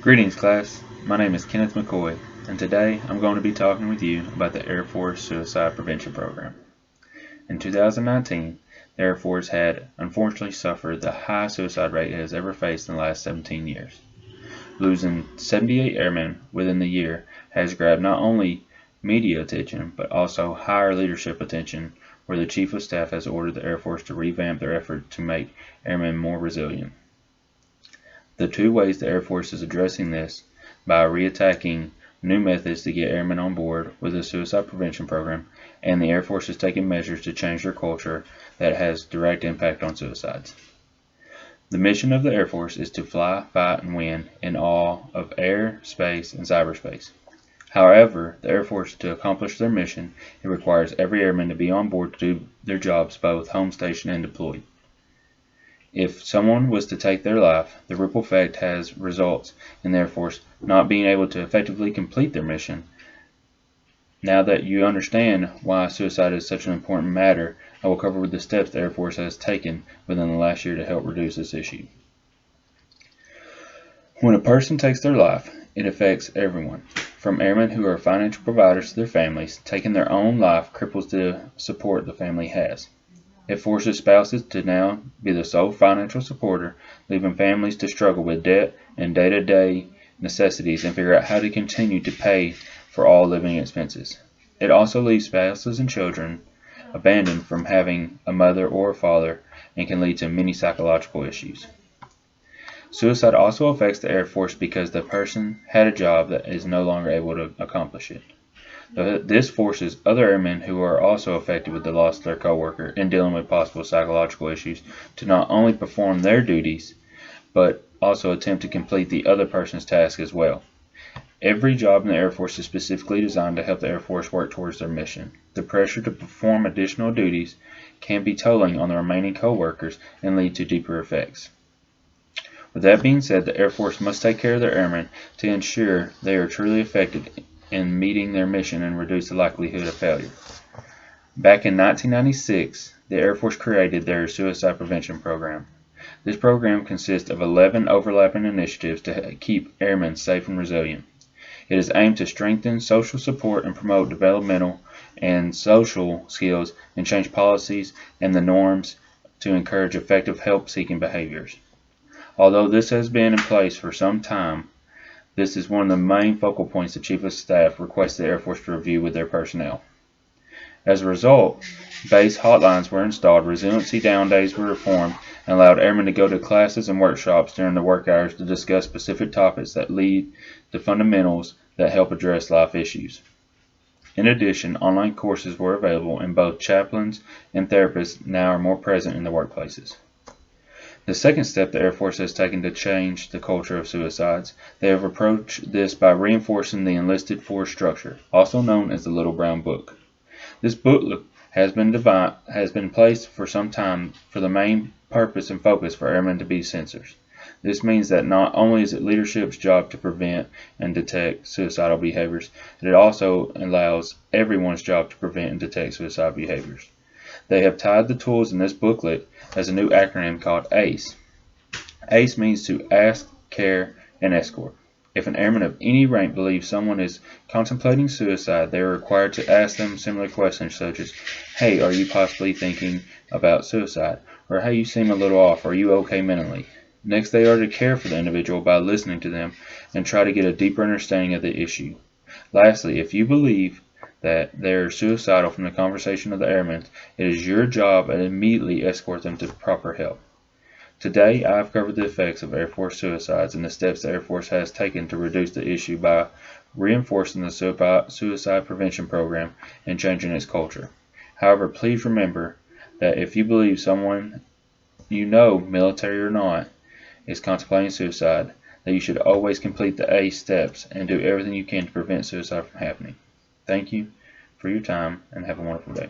Greetings, class. My name is Kenneth McCoy, and today I'm going to be talking with you about the Air Force Suicide Prevention Program. In 2019, the Air Force had unfortunately suffered the highest suicide rate it has ever faced in the last 17 years. Losing 78 airmen within the year has grabbed not only media attention, but also higher leadership attention, where the Chief of Staff has ordered the Air Force to revamp their effort to make airmen more resilient. The two ways the Air Force is addressing this by reattacking new methods to get airmen on board with the suicide prevention program, and the Air Force is taking measures to change their culture that has direct impact on suicides. The mission of the Air Force is to fly, fight, and win in all of air, space, and cyberspace. However, the Air Force, to accomplish their mission, it requires every airman to be on board to do their jobs both home station and deployed. If someone was to take their life, the ripple effect has results in the Air Force not being able to effectively complete their mission. Now that you understand why suicide is such an important matter, I will cover the steps the Air Force has taken within the last year to help reduce this issue. When a person takes their life, it affects everyone, from airmen who are financial providers to their families. Taking their own life cripples the support the family has. It forces spouses to now be the sole financial supporter, leaving families to struggle with debt and day-to-day necessities and figure out how to continue to pay for all living expenses. It also leaves spouses and children abandoned from having a mother or a father and can lead to many psychological issues. Suicide also affects the Air Force because the person had a job that is no longer able to accomplish it. This forces other airmen who are also affected with the loss of their coworker and dealing with possible psychological issues to not only perform their duties, but also attempt to complete the other person's task as well. Every job in the Air Force is specifically designed to help the Air Force work towards their mission. The pressure to perform additional duties can be tolling on the remaining coworkers and lead to deeper effects. With that being said, the Air Force must take care of their airmen to ensure they are truly effective in meeting their mission and reduce the likelihood of failure. Back in 1996, the Air Force created their Suicide Prevention Program. This program consists of 11 overlapping initiatives to keep airmen safe and resilient. It is aimed to strengthen social support and promote developmental and social skills and change policies and the norms to encourage effective help-seeking behaviors. Although this has been in place for some time, this is one of the main focal points the Chief of Staff requests the Air Force to review with their personnel. As a result, base hotlines were installed, resiliency down days were reformed, and allowed airmen to go to classes and workshops during the work hours to discuss specific topics that lead to fundamentals that help address life issues. In addition, online courses were available, and both chaplains and therapists now are more present in the workplaces. The second step the Air Force has taken to change the culture of suicides, they have approached this by reinforcing the enlisted force structure, also known as the Little Brown Book. This book has been placed for some time for the main purpose and focus for airmen to be censors. This means that not only is it leadership's job to prevent and detect suicidal behaviors, it also allows everyone's job to prevent and detect suicidal behaviors. They have tied the tools in this booklet as a new acronym called ACE. ACE means to ask, care, and escort. If an airman of any rank believes someone is contemplating suicide, they are required to ask them similar questions such as, "Hey, are you possibly thinking about suicide?" or "Hey, you seem a little off. Are you okay mentally?" Next, they are to care for the individual by listening to them and try to get a deeper understanding of the issue. Lastly, if you believe that they are suicidal from the conversation of the airmen, it is your job to immediately escort them to proper help. Today, I have covered the effects of Air Force suicides and the steps the Air Force has taken to reduce the issue by reinforcing the suicide prevention program and changing its culture. However, please remember that if you believe someone you know, military or not, is contemplating suicide, that you should always complete the A steps and do everything you can to prevent suicide from happening. Thank you for your time and have a wonderful day.